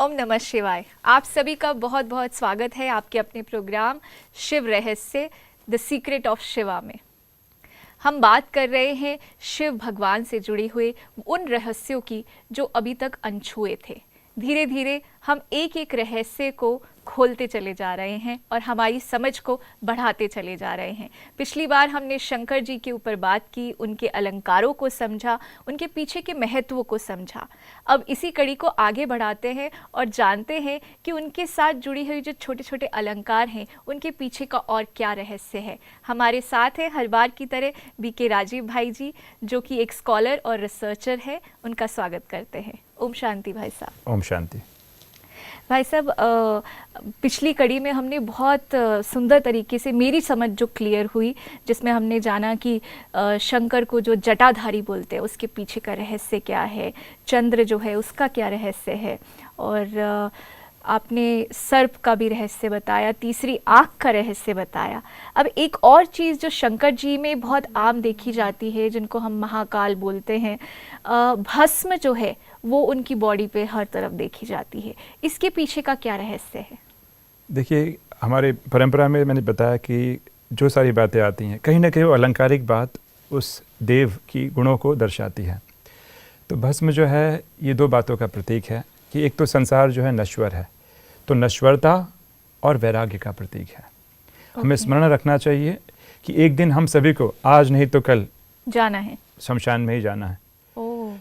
ओम नमः शिवाय। आप सभी का बहुत बहुत स्वागत है आपके अपने प्रोग्राम शिव रहस्य द सीक्रेट ऑफ शिवा में। हम बात कर रहे हैं शिव भगवान से जुड़े हुए उन रहस्यों की जो अभी तक अनछुए थे। धीरे धीरे हम एक एक रहस्य को खोलते चले जा रहे हैं और हमारी समझ को बढ़ाते चले जा रहे हैं। पिछली बार हमने शंकर जी के ऊपर बात की, उनके अलंकारों को समझा, उनके पीछे के महत्व को समझा। अब इसी कड़ी को आगे बढ़ाते हैं और जानते हैं कि उनके साथ जुड़ी हुई जो छोटे छोटे अलंकार हैं उनके पीछे का और क्या रहस्य है। हमारे साथ हैं हर बार की तरह बीके राजीव भाई जी, जो कि एक स्कॉलर और रिसर्चर है। उनका स्वागत करते हैं। ओम शांति भाई साहब। ओम शांति भाई साहब, पिछली कड़ी में हमने बहुत सुंदर तरीके से मेरी समझ जो क्लियर हुई, जिसमें हमने जाना कि शंकर को जो जटाधारी बोलते हैं उसके पीछे का रहस्य क्या है, चंद्र जो है उसका क्या रहस्य है, और आपने सर्प का भी रहस्य बताया, तीसरी आँख का रहस्य बताया। अब एक और चीज़ जो शंकर जी में बहुत आम देखी जाती है, जिनको हम महाकाल बोलते हैं, भस्म जो है वो उनकी बॉडी पे हर तरफ देखी जाती है। इसके पीछे का क्या रहस्य है? देखिए, हमारे परंपरा में मैंने बताया कि जो सारी बातें आती हैं कहीं ना कहीं वो अलंकारिक बात उस देव की गुणों को दर्शाती है। तो भस्म जो है ये दो बातों का प्रतीक है कि एक तो संसार जो है नश्वर है, तो नश्वरता और वैराग्य का प्रतीक है। हमें स्मरण रखना चाहिए कि एक दिन हम सभी को, आज नहीं तो कल, जाना है, शमशान में ही जाना है।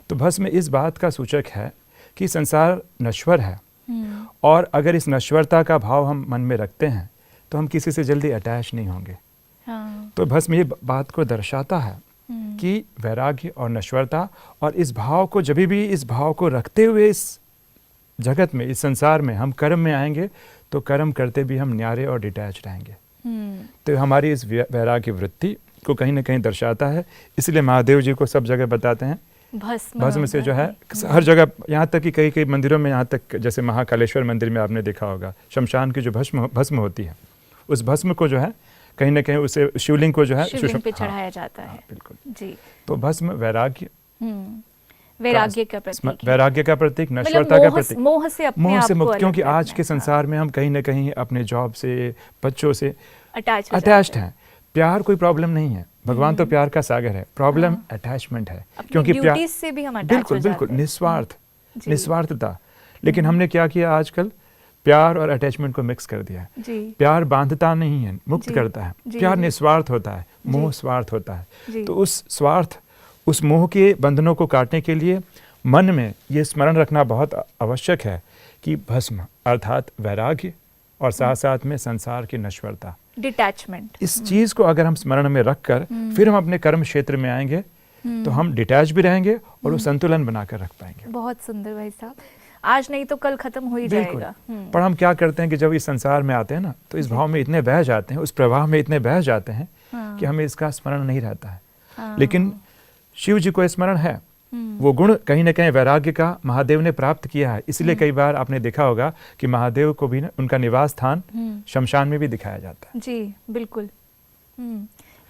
तो भस्म इस बात का सूचक है कि संसार नश्वर है, और अगर इस नश्वरता का भाव हम मन में रखते हैं तो हम किसी से जल्दी अटैच नहीं होंगे। तो भस्म ये बात को दर्शाता है कि वैराग्य और नश्वरता, और इस भाव को जब भी इस भाव को रखते हुए इस जगत में, इस संसार में हम कर्म में आएंगे तो कर्म करते भी हम न्यारे और डिटैच रहेंगे। तो हमारी इस वैराग्य वृत्ति को कहीं ना कहीं दर्शाता है। इसलिए महादेव जी को सब जगह बताते हैं भस्म से जो है हर जगह, यहाँ तक कि कई कई मंदिरों में, यहाँ तक जैसे महाकालेश्वर मंदिर में आपने देखा होगा, शमशान की जो भस्म होती है, उस भस्म को जो है कहीं ना कहीं उसे शिवलिंग को जो है शिवलिंग पे चढ़ाया जाता है। बिल्कुल जी। तो भस्म वैराग्य का प्रतीक, वैराग्य का प्रतीक, नश्वरता का प्रतीक, मोह से अपने आप को मुक्त। क्योंकि आज के संसार में हम कहीं ना कहीं अपने जॉब से, बच्चों से अटैच्ड हैं। प्यार कोई प्रॉब्लम नहीं है, भगवान तो प्यार का सागर है। प्रॉब्लम अटैचमेंट है, क्योंकि प्यार से भी हम बिल्कुल बिल्कुल निस्वार्थता। लेकिन हमने क्या किया आजकल, प्यार और अटैचमेंट को मिक्स कर दिया है। प्यार बांधता नहीं है, मुक्त करता है। प्यार निस्वार्थ होता है, मोह स्वार्थ होता है। तो उस स्वार्थ, उस मोह के बंधनों को काटने के लिए मन में ये स्मरण रखना बहुत आवश्यक है कि भस्म अर्थात वैराग्य और साथ साथ में संसार की नश्वरता, डिटैचमेंट, इस चीज को अगर हम स्मरण में रखकर फिर हम अपने कर्म क्षेत्र में आएंगे तो हम डिटैच भी रहेंगे और वो संतुलन बनाकर रख पाएंगे। बहुत सुंदर भाई साहब। आज नहीं तो कल खत्म हो ही जाएगा। पर हम क्या करते हैं कि जब इस संसार में आते हैं ना, तो इस भाव में इतने बह जाते हैं, उस प्रवाह में इतने बह जाते हैं कि हमें इसका स्मरण नहीं रहता है। लेकिन शिव जी को स्मरण है, वो गुण कहीं ना कहीं वैराग्य का महादेव ने प्राप्त किया है। इसलिए कई बार आपने देखा होगा कि महादेव को भी उनका निवास स्थान शमशान में भी दिखाया जाता है। जी बिल्कुल।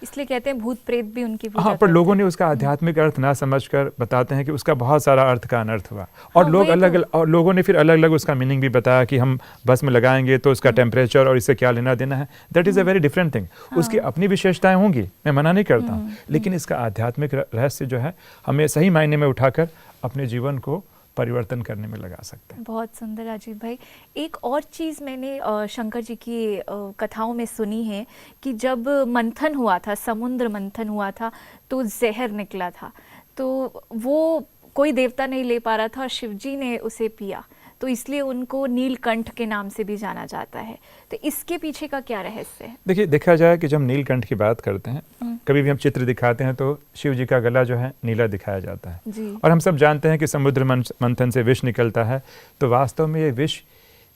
इसलिए कहते हैं भूत प्रेत भी उनकी पूजा। हाँ, पर लोगों ने उसका आध्यात्मिक अर्थ ना समझकर बताते हैं कि उसका बहुत सारा अर्थ का अनर्थ हुआ, और लोग अलग अलग, और लोगों ने फिर अलग अलग उसका मीनिंग भी बताया कि हम भस्म लगाएंगे तो उसका टेम्परेचर और इससे क्या लेना देना है। That is a very different thing. उसकी अपनी विशेषताएं होंगी, मैं मना नहीं करता हूँ, लेकिन इसका आध्यात्मिक रहस्य जो है हमें सही मायने में उठाकर अपने जीवन को परिवर्तन करने में लगा सकते हैं। बहुत सुंदर राजीव भाई। एक और चीज़ मैंने शंकर जी की कथाओं में सुनी है कि जब मंथन हुआ था, समुद्र मंथन हुआ था, तो जहर निकला था, तो वो कोई देवता नहीं ले पा रहा था और शिव जी ने उसे पिया, तो इसलिए उनको नीलकंठ के नाम से भी जाना जाता है। तो इसके पीछे का क्या रहस्य है? देखिए, देखा जाए कि जब नीलकंठ की बात करते हैं, कभी भी हम चित्र दिखाते हैं तो शिव जी का गला जो है नीला दिखाया जाता है जी। और हम सब जानते हैं कि समुद्र मंथन से विष निकलता है। तो वास्तव में ये विष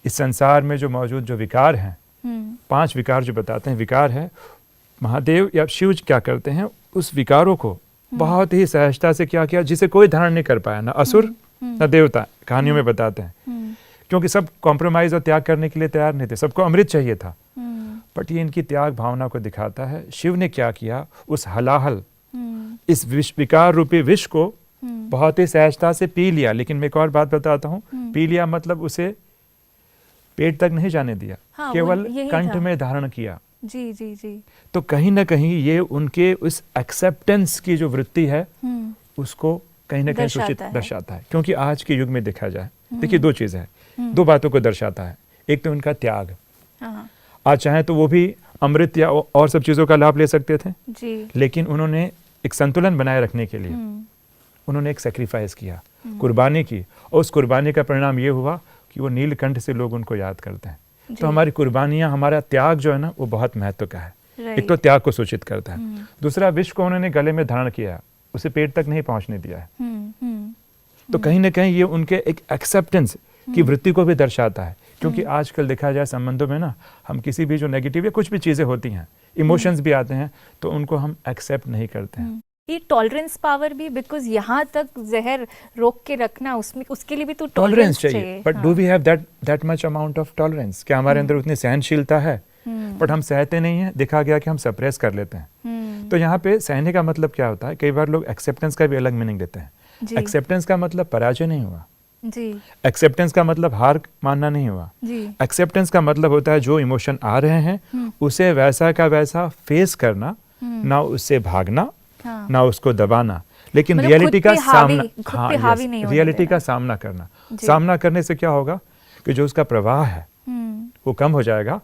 इस संसार में जो मौजूद जो विकार हैं, 5 विकार जो बताते हैं विकार है, महादेव या शिव जी क्या करते हैं, उस विकारों को बहुत ही सहजता से क्या किया, जिसे कोई धारण नहीं कर पाया, ना असुर ना देवता, कहानियों में बताते हैं। क्योंकि सब कॉम्प्रोमाइज और त्याग करने के लिए तैयार नहीं थे, सबको अमृत चाहिए था। बट ये इनकी त्याग भावना को दिखाता है। शिव ने क्या किया, उस हलाहल, इस विकार रूपी विष को बहुत ही सहजता से पी लिया। लेकिन मैं एक और बात बताता हूँ, पी लिया मतलब उसे पेट तक नहीं जाने दिया, हाँ, केवल यही कंठ था। में धारण किया। जी जी जी। तो कहीं ना कहीं ये उनके उस एक्सेप्टेंस की जो वृत्ति है उसको कहीं ना कहीं सूचित दर्शाता है। क्योंकि आज के युग में देखा जाए, देखिए दो चीज़ है, दो बातों को दर्शाता है। एक तो उनका त्याग, आज चाहे तो वो भी अमृत या और सब चीज़ों का लाभ ले सकते थे जी, लेकिन उन्होंने एक संतुलन बनाए रखने के लिए उन्होंने एक सेक्रीफाइस किया, कुर्बानी की, और उस कुर्बानी का परिणाम ये हुआ कि वो नीलकंठ से लोग उनको याद करते हैं। तो हमारी कुर्बानियाँ, हमारा त्याग जो है ना वो बहुत महत्व का है। एक तो त्याग को सूचित करता है, दूसरा विष को उन्होंने गले में धारण किया, उसे पेट तक नहीं पहुंचने दिया है। तो कहीं ना कहीं ये उनके एक एक्सेप्टेंस की वृत्ति को भी दर्शाता है। क्योंकि आजकल देखा जाए संबंधों में ना, हम किसी भी जो नेगेटिव या कुछ भी चीज़ें होती हैं, इमोशंस भी आते हैं, तो उनको हम एक्सेप्ट नहीं करते हैं। ये टॉलरेंस पावर भी, बिकॉज यहाँ तक जहर रोक के रखना, उसमें उसके लिए भी तो टॉलरेंस चाहिए। But do we have that much amount of tolerance? क्या हमारे अंदर उतनी सहनशीलता है? बट हम सहते नहीं हैं, देखा गया कि हम सप्रेस कर लेते हैं। तो यहाँ पे सहने का मतलब क्या होता है? कई बार लोग एक्सेप्टेंस का भी अलग मीनिंग देते हैं। एक्सेप्टेंस का मतलब पराजय नहीं हुआ जी, एक्सेप्टेंस का मतलब हार मानना नहीं हुआ जी। एक्सेप्टेंस का मतलब होता है जो इमोशन आ रहे हैं उसे वैसा का वैसा फेस करना, ना उससे भागना, ना उसको दबाना, लेकिन मतलब रियलिटी का सामना, खुद पे हावी नहीं होने रियलिटी देना। का सामना करना। सामना करने से क्या होगा कि जो उसका प्रवाह है वो कम हो जाएगा,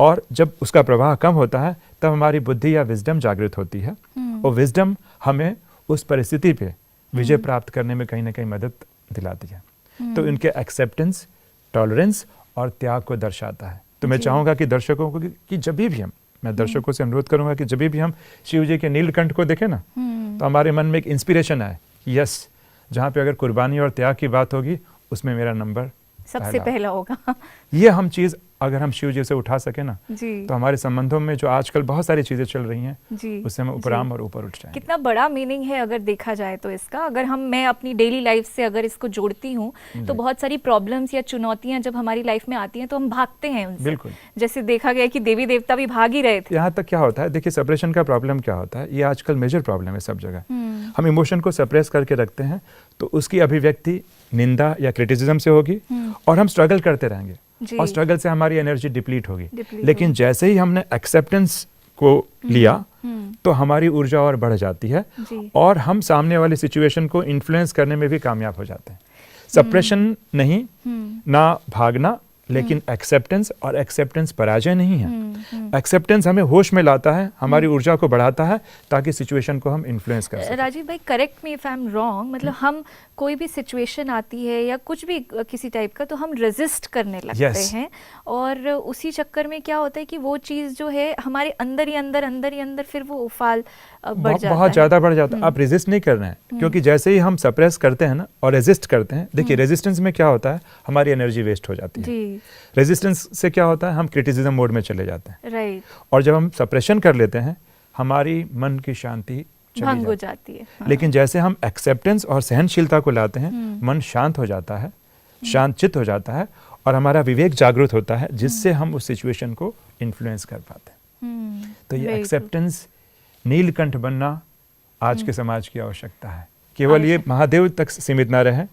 और जब उसका प्रवाह कम होता है तब हमारी बुद्धि या विजडम जागृत होती है, और विजडम हमें उस परिस्थिति पे विजय प्राप्त करने में कहीं ना कहीं मदद दिलाती है। तो इनके एक्सेप्टेंस, टॉलरेंस और त्याग को दर्शाता है। तो मैं चाहूँगा कि दर्शकों को कि जब भी हम, मैं दर्शकों से अनुरोध करूँगा कि जब भी हम शिव जी के नीलकंठ को देखें ना, तो हमारे मन में एक इंस्पिरेशन आए, यस, जहाँ पे अगर कुर्बानी और त्याग की बात होगी उसमें मेरा नंबर सबसे पहला होगा। ये हम चीज़ अगर हम शिव जी से उठा सके ना, जी, तो हमारे संबंधों में जो आजकल बहुत सारी चीज़ें चल रही हैं जी, उससे हम उपराम और ऊपर उठ जाएंगे। कितना बड़ा मीनिंग है अगर देखा जाए तो इसका। अगर मैं अपनी डेली लाइफ से अगर इसको जोड़ती हूँ तो बहुत सारी प्रॉब्लम्स या चुनौतियां जब हमारी लाइफ में आती हैं तो हम भागते हैं उनसे। बिल्कुल, जैसे देखा गया कि देवी देवता भी भाग ही रहे थे। यहाँ तक क्या होता है, देखिए सेपरेशन का प्रॉब्लम क्या होता है, ये आजकल मेजर प्रॉब्लम है सब जगह। हम इमोशन को सप्रेस करके रखते हैं तो उसकी अभिव्यक्ति निंदा या क्रिटिसिज्म से होगी, और हम स्ट्रगल करते रहेंगे, और स्ट्रगल से हमारी एनर्जी डिप्लीट होगी। लेकिन जैसे ही हमने एक्सेप्टेंस को लिया तो हमारी ऊर्जा और बढ़ जाती है, और हम सामने वाली सिचुएशन को इन्फ्लुएंस करने में भी कामयाब हो जाते हैं। सप्रेशन नहीं, ना भागना, लेकिन एक्सेप्टेंस, और एक्सेप्टेंस पराजय नहीं है। एक्सेप्टेंस हमें होश में लाता है, हमारी ऊर्जा को बढ़ाता है, ताकि सिचुएशन को हम इन्फ्लुएंस कर सकें। राजीव भाई, correct me if I am wrong, मतलब हम कोई भी सिचुएशन आती है या कुछ भी किसी टाइप का, तो हम रेजिस्ट करने लगते हैं, और उसी चक्कर में क्या होता है कि वो चीज़ जो है हमारे अंदर ही अंदर फिर वो उफाल बढ़ जाता है, बहुत ज़्यादा बढ़ जाता है। आप रेजिस्ट नहीं कर रहे हैं, क्योंकि जैसे ही हम सप्रेस करते हैं ना और रेजिस्ट करते हैं, देखिए रेजिस्टेंस में क्या होता है, हमारी एनर्जी वेस्ट हो जाती है। रेजिस्टेंस से क्या होता है, हम क्रिटिसिज्म मोड में चले जाते हैं, राइट। और जब हम सप्रेशन कर लेते हैं हमारी मन की शांति भंग हो जाती है। लेकिन जैसे हम एक्सेप्टेंस और सहनशीलता को लाते हैं, मन शांत हो जाता है, शांत चित्त हो जाता है, और हमारा विवेक जागृत होता है, जिससे हम उस सिचुएशन को इन्फ्लुएंस कर पाते हैं। तो ये एक्सेप्टेंस, नीलकंठ बनना आज के समाज की आवश्यकता है। केवल ये महादेव तक सीमित ना रहे,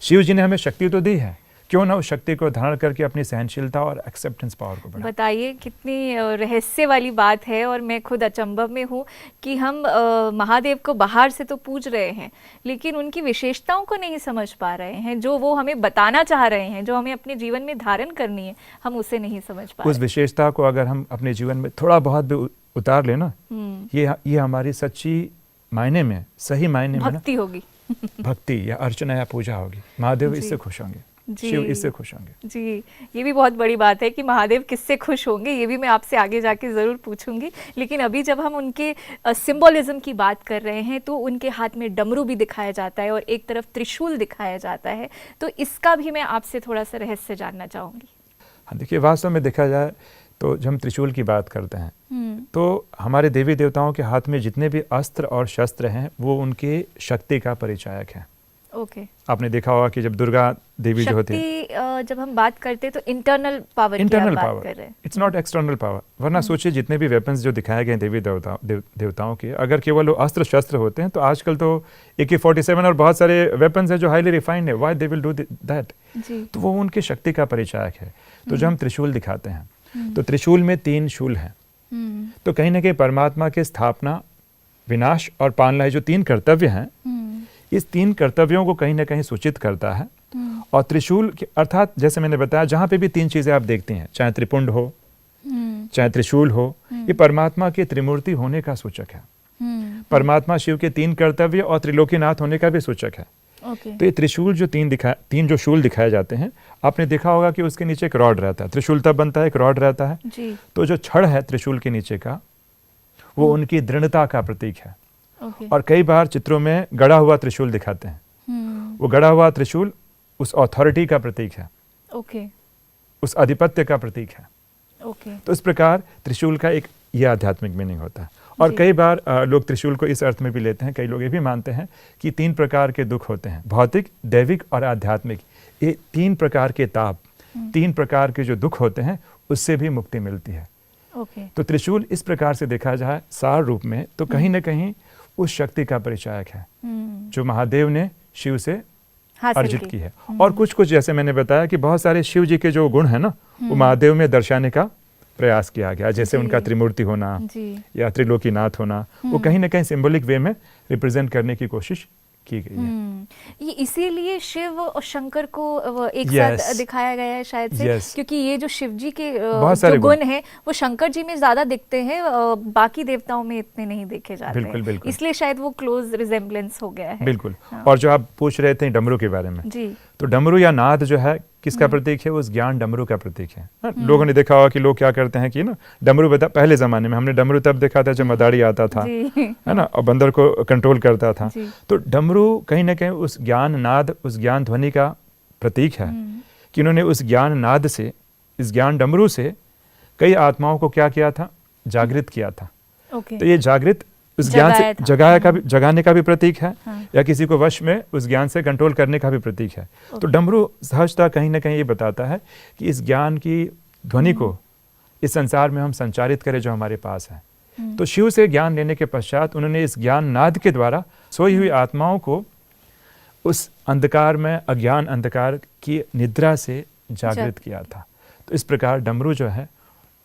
शिव जी ने हमें शक्ति तो दी है, क्यों ना उस शक्ति को धारण करके अपनी सहनशीलता और एक्सेप्टेंस पावर को बढ़ाएं। बताइए, कितनी रहस्य वाली बात है, और मैं खुद अचंभव में हूँ कि हम महादेव को बाहर से तो पूज रहे हैं, लेकिन उनकी विशेषताओं को नहीं समझ पा रहे हैं, जो वो हमें बताना चाह रहे हैं, जो हमें अपने जीवन में धारण करनी है, हम उसे नहीं समझ पा रहे। उस विशेषता को अगर हम अपने जीवन में थोड़ा बहुत भी उतार लेना, ये हमारी सच्ची मायने में, सही मायने में भक्ति होगी, भक्ति या अर्चना या पूजा होगी। महादेव इससे खुश होंगे, शिव इससे खुश होंगे। जी, ये भी बहुत बड़ी बात है कि महादेव किससे खुश होंगे, ये भी मैं आपसे आगे जाके ज़रूर पूछूंगी। लेकिन अभी जब हम उनके सिंबोलिज्म की बात कर रहे हैं, तो उनके हाथ में डमरू भी दिखाया जाता है और एक तरफ त्रिशूल दिखाया जाता है, तो इसका भी मैं आपसे थोड़ा सा रहस्य जानना चाहूँगी। हाँ, देखिए, वास्तव में देखा जाए तो जब हम त्रिशूल की बात करते हैं तो हमारे देवी देवताओं के हाथ में जितने भी अस्त्र और शस्त्र हैं वो उनके शक्ति का परिचायक हैं। ओके। आपने देखा होगा कि जब दुर्गा देवी जो होती है, जब हम बात करते हैं तो इंटरनल पावर की बात कर रहे हैं, इट्स नॉट एक्सटर्नल पावर। वरना सोचिए, जितने भी वेपन्स जो दिखाए गए देवी देवताओं के, अगर केवल वो अस्त्र शस्त्र होते हैं, तो आजकल तो AK-47 और बहुत सारे वेपन्स हैं जो हाईली रिफाइंड है, why they will do that. तो वो उनकी शक्ति का परिचायक है। तो जो हम त्रिशूल दिखाते हैं, तो त्रिशूल में 3 शूल हैं। तो कहीं ना कहीं परमात्मा के स्थापना, विनाश और पालना, ये जो 3 कर्तव्य हैं, इस 3 कर्तव्यों को कहीं ना कहीं सूचित करता है। और त्रिशूल अर्थात जैसे मैंने बताया, जहाँ पे भी 3 चीज़ें आप देखती हैं, चाहे त्रिपुंड हो, चाहे त्रिशूल हो, ये परमात्मा के त्रिमूर्ति होने का सूचक है। परमात्मा शिव के 3 कर्तव्य और त्रिलोकीनाथ होने का भी सूचक है। तो ये त्रिशूल जो 3 जो शूल दिखाए जाते हैं, आपने देखा होगा कि उसके नीचे एक रॉड रहता है। त्रिशूल तब बनता है, एक रॉड रहता है जी। तो जो छड़ है त्रिशूल के नीचे का, वो उनकी दृढ़ता का प्रतीक है। और कई बार चित्रों में गड़ा हुआ त्रिशूल दिखाते हैं। वो गड़ा हुआ त्रिशूल उस अथॉरिटी का प्रतीक है, उस आधिपत्य का प्रतीक है। तो इस प्रकार त्रिशूल का एक यह आध्यात्मिक मीनिंग होता है। और कई बार लोग त्रिशूल को इस अर्थ में भी लेते हैं, कई लोग ये भी मानते हैं कि 3 प्रकार के दुख होते हैं, भौतिक, दैविक और आध्यात्मिक। ये 3 प्रकार के ताप, 3 प्रकार के जो दुख होते हैं, उससे भी मुक्ति मिलती है। तो त्रिशूल इस प्रकार से देखा जाए सार रूप में, तो कहीं ना कहीं उस शक्ति का परिचायक है जो महादेव ने शिव से अर्जित की है। और कुछ कुछ जैसे मैंने बताया कि बहुत सारे शिव जी के जो गुण है ना, वो महादेव में दर्शाने का प्रयास किया गया। जैसे उनका त्रिमूर्ति होना या त्रिलोकीनाथ होना, वो कहीं ना कहीं सिंबॉलिक वे में रिप्रेजेंट करने की कोशिश की गई है। ये इसीलिए शिव और शंकर को एक साथ दिखाया गया है शायद से, क्योंकि ये जो शिव जी के जो गुण हैं वो शंकर जी में ज्यादा दिखते हैं, बाकी देवताओं में इतने नहीं देखे जाते हैं। इसलिए शायद वो क्लोज रिजेम्बलेंस हो गया है। बिल्कुल। और जो आप पूछ रहे थे डमरू के बारे में जी, तो डमरू या नाद जो है किसका प्रतीक है? उस ज्ञान डमरू का प्रतीक है। लोगों ने देखा होगा कि लोग क्या करते हैं कि ना डमरू बता, पहले जमाने में हमने डमरू तब देखा था जब मदारी आता था, है ना, और बंदर को कंट्रोल करता था। तो डमरू कहीं ना कहीं उस ज्ञान नाद, उस ज्ञान ध्वनि का प्रतीक है कि उन्होंने उस ज्ञान नाद से, इस ज्ञान डमरू से कई आत्माओं को क्या किया था? जागृत किया था। तो ये जागृत उस ज्ञान से जगाने का भी प्रतीक है, या किसी को वश में उस ज्ञान से कंट्रोल करने का भी प्रतीक है। तो डमरू सहजता कहीं ना कहीं ये बताता है कि इस ज्ञान की ध्वनि को इस संसार में हम संचारित करें जो हमारे पास है। तो शिव से ज्ञान लेने के पश्चात उन्होंने इस ज्ञान नाद के द्वारा सोई हुई आत्माओं को उस अंधकार में, अज्ञान अंधकार की निद्रा से जागृत किया था। तो इस प्रकार डमरू जो है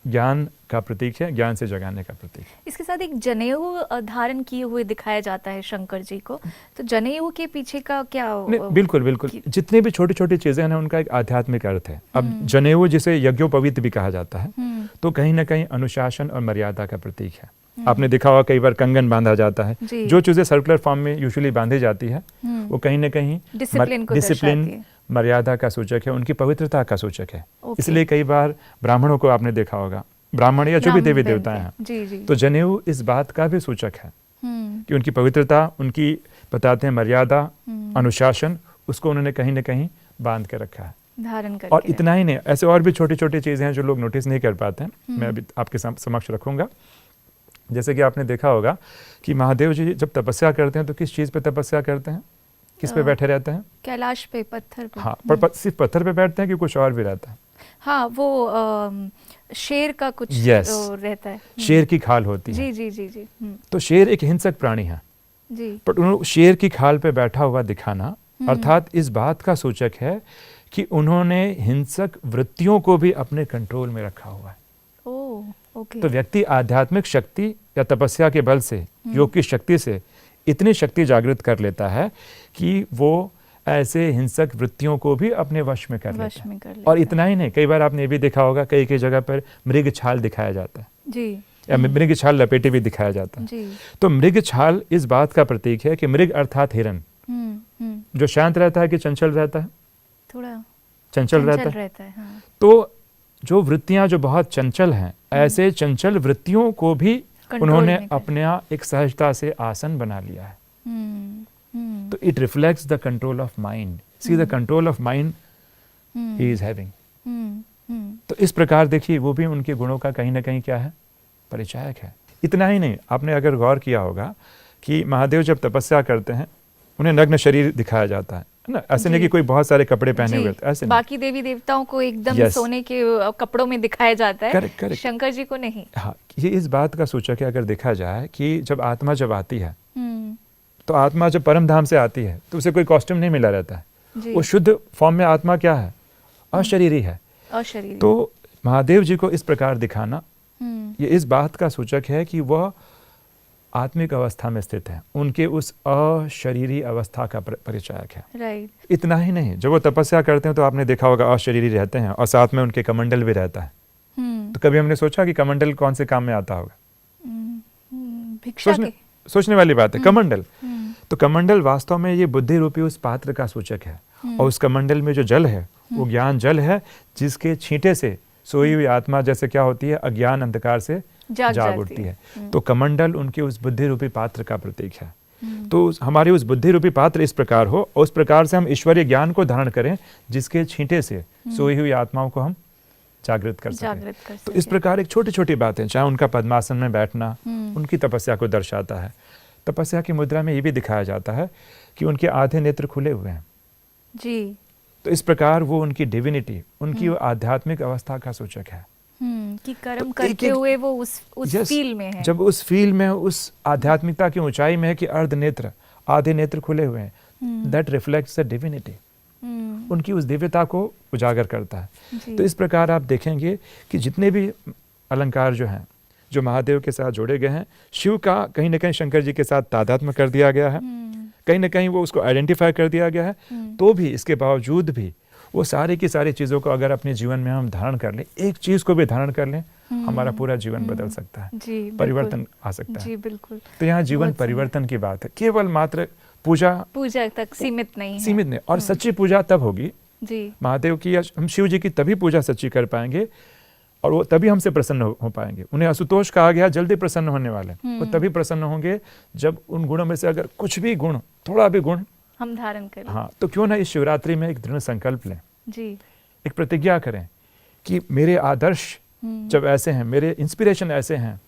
ज्ञान का प्रतीक है, ज्ञान से जगाने का प्रतीक। इसके साथ एक जनेऊ धारण किए हुए दिखाया जाता है शंकर जी को, तो जनेऊ के पीछे का क्या? बिल्कुल बिल्कुल, जितने भी छोटी छोटी चीजें हैं उनका एक आध्यात्मिक अर्थ है। अब जनेऊ जिसे यज्ञोपवीत भी कहा जाता है, तो कहीं ना कहीं अनुशासन और मर्यादा का प्रतीक है। आपने देखा होगा कई बार कंगन बांधा जाता है, जो चीजें सर्कुलर फॉर्म में यूजुअली बांधी जाती है वो कहीं ना कहीं डिसिप्लिन, मर्यादा का सूचक है, उनकी पवित्रता का सूचक है। इसलिए कई बार ब्राह्मणों को आपने देखा होगा, ब्राह्मण या जो भी देवी देवता हैं, तो जनेऊ इस बात का भी सूचक है कि उनकी पवित्रता, उनकी बताते हैं मर्यादा, अनुशासन, उसको उन्होंने कहीं ना कहीं बांध के रखा है, धारण करके। और इतना ही नहीं, ऐसे और भी छोटी छोटी चीजें हैं जो लोग नोटिस नहीं कर पाते हैं, मैं अभी आपके समक्ष रखूंगा। जैसे कि आपने देखा होगा कि महादेव जी जब तपस्या करते हैं तो किस चीज पे तपस्या करते हैं? किस पे बैठे रहते हैं? कैलाश पे, पत्थर पे। हाँ, पर सिर्फ पत्थर पे बैठते हैं कि कुछ और भी रहता है? हाँ, वो शेर का कुछ रहता है, शेर की खाल होती है। जी जी जी जी। तो शेर एक हिंसक प्राणी है जी, पर उन्होंने शेर की खाल पे बैठा हुआ दिखाना अर्थात इस बात का सूचक है कि उन्होंने हिंसक वृत्तियों को भी अपने कंट्रोल में रखा हुआ है। तो व्यक्ति आध्यात्मिक शक्ति या तपस्या के बल से, योग की शक्ति से इतनी शक्ति जागृत कर लेता है कि वो ऐसे हिंसक वृत्तियों को भी अपने वश में कर लेता है। और इतना ही नहीं, कई बार आपने ये भी देखा होगा कई कई जगह पर मृग छाल दिखाया जाता है जी, या मृग छाल लपेटे भी दिखाया जाता है जी। तो मृग छाल इस बात का प्रतीक है कि मृग अर्थात हिरन जो शांत रहता है कि चंचल रहता है? थोड़ा चंचल रहता है। हाँ। तो जो वृत्तियां जो बहुत चंचल हैं, ऐसे चंचल वृत्तियों को भी उन्होंने अपने एक सहजता से आसन बना लिया है। तो it reflects the control of mind. See the control of mind he is having. तो इस प्रकार देखिए वो भी उनके गुणों का कहीं ना कहीं क्या है? परिचायक है। इतना ही नहीं, आपने अगर गौर किया होगा कि महादेव जब तपस्या करते हैं उन्हें नग्न शरीर दिखाया जाता है ना, ऐसे नहीं कि कोई बहुत सारे कपड़े पहने हुए, ऐसे बाकी देवी देवताओं को एकदम सोने के कपड़ों में दिखाया जाता है, correct. शंकर जी को नहीं। हाँ, ये इस बात का सूचक है अगर देखा जाए कि जब आत्मा जब आती है तो आत्मा जब परम धाम से आती है तो उसे कोई कॉस्ट्यूम नहीं मिला रहता है। वो शुद्ध फॉर्म में आत्मा क्या है? अशरीरी है। अशरीरी। तो महादेव जी को इस प्रकार दिखाना ये इस बात का सूचक है कि वह आत्मिक अवस्था में स्थित है, उनके उस अशरीरी अवस्था का परिचायक है। राइट। इतना ही नहीं, जब वो तपस्या करते हैं तो आपने देखा होगा अशरीरी रहते हैं और साथ में उनके कमंडल भी रहता है। तो कभी हमने सोचा कि कमंडल कौन से काम में आता होगा? भिक्षा के। सोचने वाली बात है। कमंडल, तो कमंडल वास्तव में ये बुद्धि रूपी उस पात्र का सूचक है। और उस कमंडल में जो जल है वो ज्ञान जल है, जिसके छींटे से सोई हुई आत्मा जैसे क्या होती है, अज्ञान अंधकार से जाग उठती है। तो कमंडल उनके उस बुद्धि रूपी पात्र का प्रतीक है। तो हमारी उस बुद्धि रूपी पात्र इस प्रकार हो, और उस प्रकार से हम ईश्वरीय ज्ञान को धारण करें, जिसके छींटे से सोई हुई आत्माओं को हम जागृत कर सकें। तो इस प्रकार एक छोटी छोटी बातें, चाहे उनका पद्मासन में बैठना उनकी तपस्या को दर्शाता है। तपस्या की मुद्रा में ये भी दिखाया जाता है कि उनके आधे नेत्र खुले हुए हैं जी। तो इस प्रकार वो उनकी डिविनिटी, उनकी वो आध्यात्मिक अवस्था का सूचक है कि कर्म करते हुए वो उस फील में है। जब उस फील में, उस आध्यात्मिकता की ऊंचाई में है कि अर्ध नेत्र, आधे नेत्र खुले हुए हैं, दैट रिफ्लेक्ट्स द डिविनिटी, उनकी उस दिव्यता को उजागर करता है। तो इस प्रकार आप देखेंगे कि जितने भी अलंकार जो हैं, जो महादेव के साथ जोड़े गए हैं, शिव का कहीं ना कहीं शंकर जी के साथ तादात्म्य कर दिया गया है, कहीं ना कहीं वो उसको आइडेंटिफाई कर दिया गया है। तो भी इसके बावजूद भी वो सारी की सारी चीज़ों को अगर अपने जीवन में हम धारण कर लें, एक चीज़ को भी धारण कर लें, हमारा पूरा जीवन बदल सकता है, परिवर्तन आ सकता है। जी बिल्कुल। तो यहाँ जीवन परिवर्तन की बात है, केवल मात्र पूजा तक सीमित नहीं है। सीमित नहीं। और सच्ची पूजा तब होगी जी, महादेव की या हम शिव जी की तभी पूजा सच्ची कर पाएंगे, और वो तभी हमसे प्रसन्न हो पाएंगे। उन्हें असुतोष कहा गया, जल्दी प्रसन्न होने वाले। वो तभी प्रसन्न होंगे जब उन गुणों में से अगर कुछ भी गुण, थोड़ा भी गुण हम धारण करें। हाँ, तो क्यों ना इस शिवरात्रि में एक दृढ़ संकल्प लें जी, एक प्रतिज्ञा करें कि मेरे आदर्श जब ऐसे हैं, मेरे इंस्पिरेशन ऐसे हैं,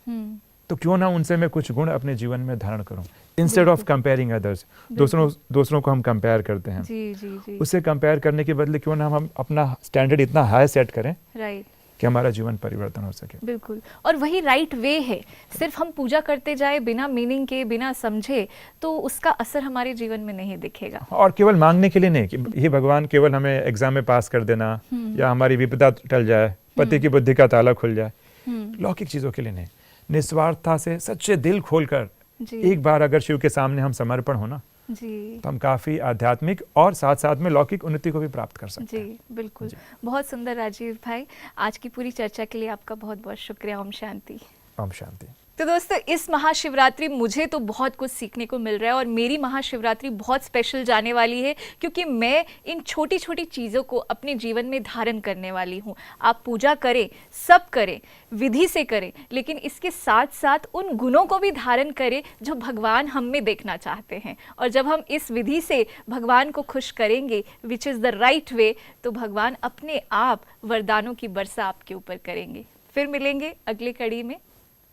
तो क्यों ना उनसे मैं कुछ गुण अपने जीवन में धारण करूं। इंस्टेड ऑफ कंपेयरिंग अदर्स, दूसरों को हम कंपेयर करते हैं। जी जी जी। उससे कंपेयर करने के बदले क्यों ना हम अपना स्टैंडर्ड इतना हाई सेट करें, राइट, कि हमारा जीवन परिवर्तन हो सके। बिल्कुल। और वही राइट वे है। सिर्फ हम पूजा करते जाए बिना मीनिंग के, बिना समझे, तो उसका असर हमारे जीवन में नहीं दिखेगा। और केवल मांगने के लिए नहीं कि ये भगवान केवल हमें एग्जाम में पास कर देना, या हमारी विपदा टल जाए, पति की बुद्धि का ताला खुल जाए, लौकिक चीजों के लिए नहीं। निस्वार्थता से सच्चे दिल खोलकर एक बार अगर शिव के सामने हम समर्पण हो ना जी, तो हम काफी आध्यात्मिक और साथ साथ में लौकिक उन्नति को भी प्राप्त कर सकते हैं। जी बिल्कुल। बहुत सुंदर राजीव भाई, आज की पूरी चर्चा के लिए आपका बहुत बहुत शुक्रिया। ओम शांति। ओम शांति। तो दोस्तों, इस महाशिवरात्रि मुझे तो बहुत कुछ सीखने को मिल रहा है, और मेरी महाशिवरात्रि बहुत स्पेशल जाने वाली है, क्योंकि मैं इन छोटी छोटी चीज़ों को अपने जीवन में धारण करने वाली हूँ। आप पूजा करें, सब करें, विधि से करें, लेकिन इसके साथ साथ उन गुणों को भी धारण करें जो भगवान हम में देखना चाहते हैं। और जब हम इस विधि से भगवान को खुश करेंगे, which is the right way, तो भगवान अपने आप वरदानों की वर्षा आपके ऊपर करेंगे। फिर मिलेंगे अगली कड़ी में।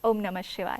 ओम नमः शिवाय।